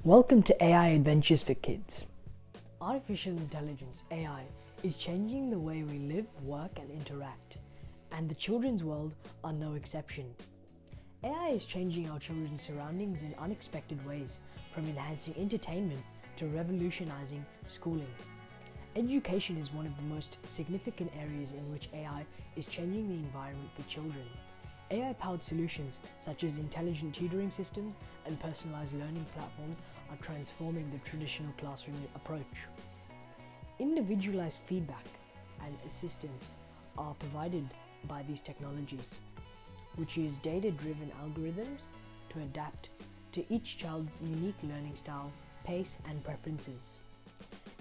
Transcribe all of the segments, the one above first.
Welcome to AI Adventures for Kids. Artificial intelligence, AI, is changing the way we live, work and interact, and the children's world are no exception. AI is changing our children's surroundings in unexpected ways, from enhancing entertainment to revolutionizing schooling. Education is one of the most significant areas in which AI is changing the environment for children. AI-powered solutions such as intelligent tutoring systems and personalized learning platforms are transforming the traditional classroom approach. Individualized feedback and assistance are provided by these technologies, which use data-driven algorithms to adapt to each child's unique learning style, pace, and preferences.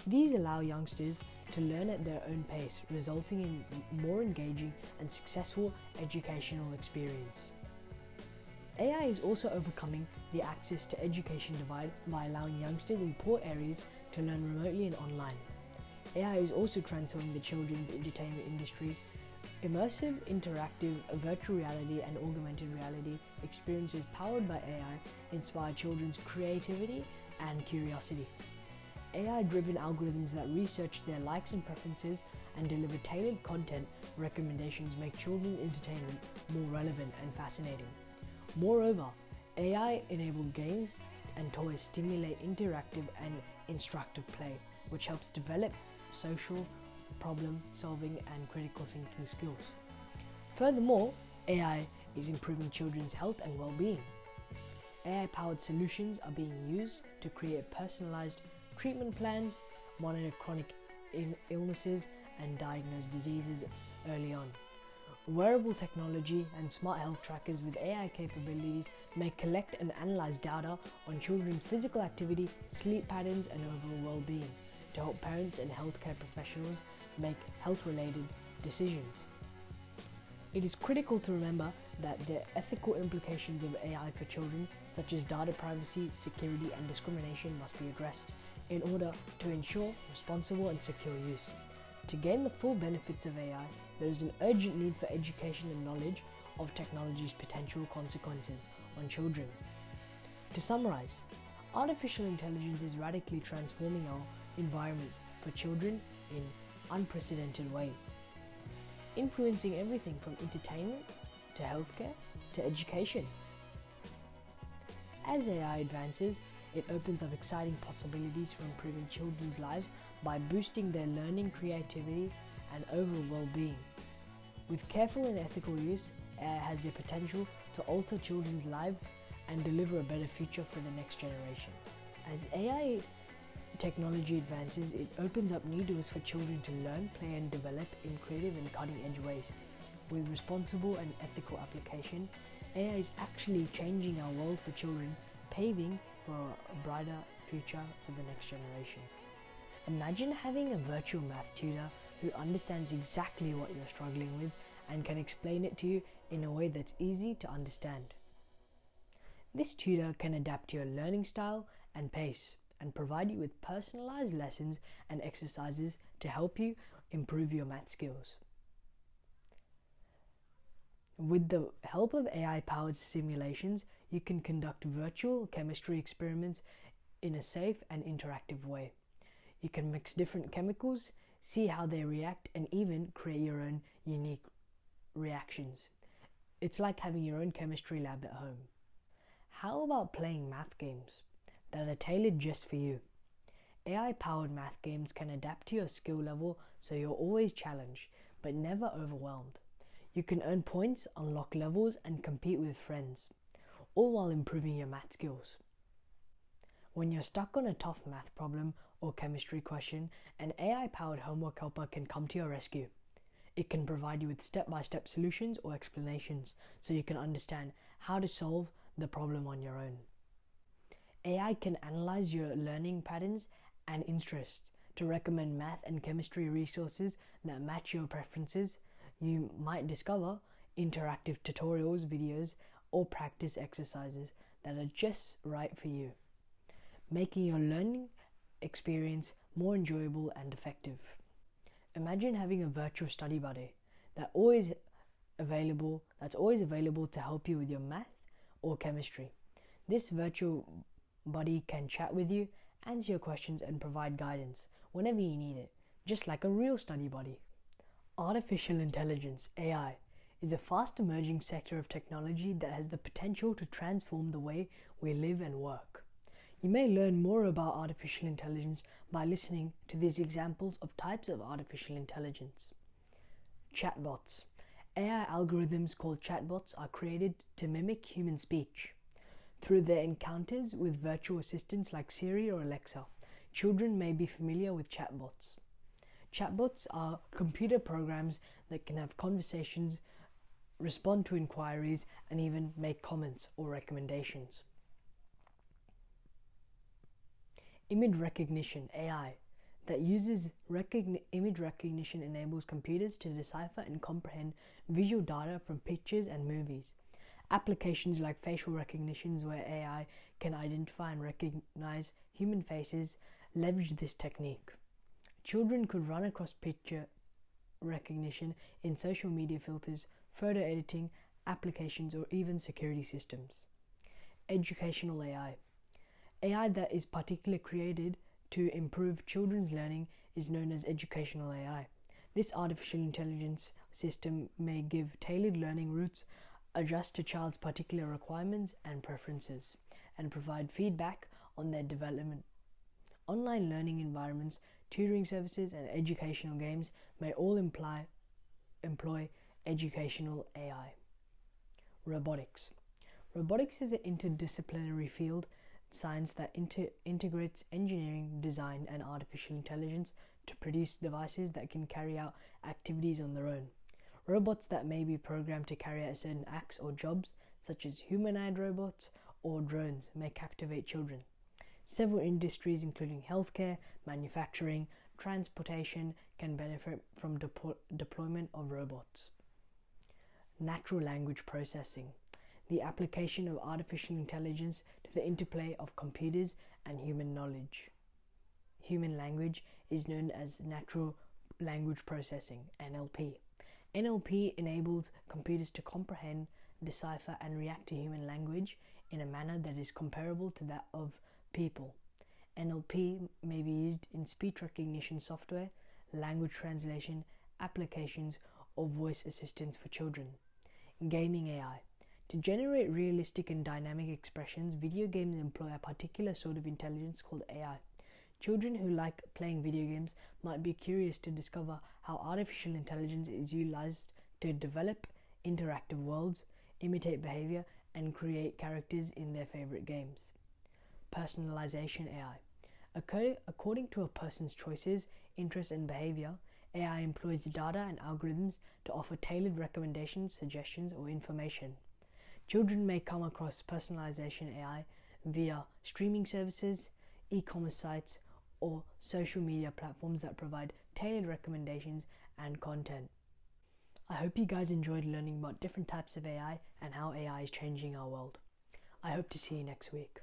These allow youngsters to learn at their own pace, resulting in more engaging and successful educational experience. AI is also overcoming the access to education divide by allowing youngsters in poor areas to learn remotely and online. AI is also transforming the children's entertainment industry. Immersive, interactive, virtual reality and augmented reality experiences powered by AI inspire children's creativity and curiosity. AI-driven algorithms that research their likes and preferences and deliver tailored content recommendations make children's entertainment more relevant and fascinating. Moreover, AI-enabled games and toys stimulate interactive and instructive play, which helps develop social, problem-solving and critical thinking skills. Furthermore, AI is improving children's health and well-being. AI-powered solutions are being used to create personalized treatment plans, monitor chronic illnesses, and diagnose diseases early on. Wearable technology and smart health trackers with AI capabilities may collect and analyze data on children's physical activity, sleep patterns, and overall well-being to help parents and healthcare professionals make health-related decisions. It is critical to remember that the ethical implications of AI for children, such as data privacy, security, and discrimination, must be addressed in order to ensure responsible and secure use. To gain the full benefits of AI, there is an urgent need for education and knowledge of technology's potential consequences on children. To summarize, artificial intelligence is radically transforming our environment for children in unprecedented ways, influencing everything from entertainment to healthcare to education. As AI advances, it opens up exciting possibilities for improving children's lives by boosting their learning, creativity, and overall well-being. With careful and ethical use, AI has the potential to alter children's lives and deliver a better future for the next generation. As AI technology advances, it opens up new doors for children to learn, play, and develop in creative and cutting-edge ways. With responsible and ethical application, AI is actually changing our world for children, paving for a brighter future for the next generation. Imagine having a virtual math tutor who understands exactly what you're struggling with and can explain it to you in a way that's easy to understand. This tutor can adapt to your learning style and pace and provide you with personalized lessons and exercises to help you improve your math skills. With the help of AI-powered simulations, you can conduct virtual chemistry experiments in a safe and interactive way. You can mix different chemicals, see how they react, and even create your own unique reactions. It's like having your own chemistry lab at home. How about playing math games that are tailored just for you? AI-powered math games can adapt to your skill level so you're always challenged, but never overwhelmed. You can earn points, unlock levels, and compete with friends, all while improving your math skills. When you're stuck on a tough math problem or chemistry question, an AI-powered homework helper can come to your rescue. It can provide you with step-by-step solutions or explanations so you can understand how to solve the problem on your own. AI can analyze your learning patterns and interests to recommend math and chemistry resources that match your preferences. You might discover interactive tutorials, videos, or practice exercises that are just right for you, making your learning experience more enjoyable and effective. Imagine having a virtual study buddy that's always available to help you with your math or chemistry. This virtual Buddy can chat with you, answer your questions, and provide guidance whenever you need it, just like a real study buddy. Artificial intelligence, AI, is a fast emerging sector of technology that has the potential to transform the way we live and work. You may learn more about artificial intelligence by listening to these examples of types of artificial intelligence. Chatbots. AI algorithms called chatbots are created to mimic human speech. Through their encounters with virtual assistants like Siri or Alexa, children may be familiar with chatbots. Chatbots are computer programs that can have conversations, respond to inquiries, and even make comments or recommendations. Image recognition, AI, that uses image recognition enables computers to decipher and comprehend visual data from pictures and movies. Applications like facial recognition, where AI can identify and recognize human faces, leverage this technique. Children could run across picture recognition in social media filters, photo editing, applications, or even security systems. Educational AI. AI that is particularly created to improve children's learning is known as educational AI. This artificial intelligence system may give tailored learning routes, adjust to child's particular requirements and preferences, and provide feedback on their development. Online learning environments, tutoring services, and educational games may all employ educational AI. Robotics. Robotics is an interdisciplinary field science that integrates engineering, design, and artificial intelligence to produce devices that can carry out activities on their own. Robots that may be programmed to carry out certain acts or jobs, such as humanoid robots or drones, may captivate children. Several industries, including healthcare, manufacturing, transportation, can benefit from deployment of robots. Natural language processing. The application of artificial intelligence to the interplay of computers and human knowledge. Human language is known as natural language processing, NLP. NLP enables computers to comprehend, decipher, and react to human language in a manner that is comparable to that of people. NLP may be used in speech recognition software, language translation, applications, or voice assistants for children. Gaming AI. To generate realistic and dynamic expressions, video games employ a particular sort of intelligence called AI. Children who like playing video games might be curious to discover how artificial intelligence is utilized to develop interactive worlds, imitate behavior, and create characters in their favorite games. Personalization AI. According to a person's choices, interests, and behavior, AI employs data and algorithms to offer tailored recommendations, suggestions, or information. Children may come across personalization AI via streaming services, e-commerce sites, or social media platforms that provide tailored recommendations and content. I hope you guys enjoyed learning about different types of AI and how AI is changing our world. I hope to see you next week.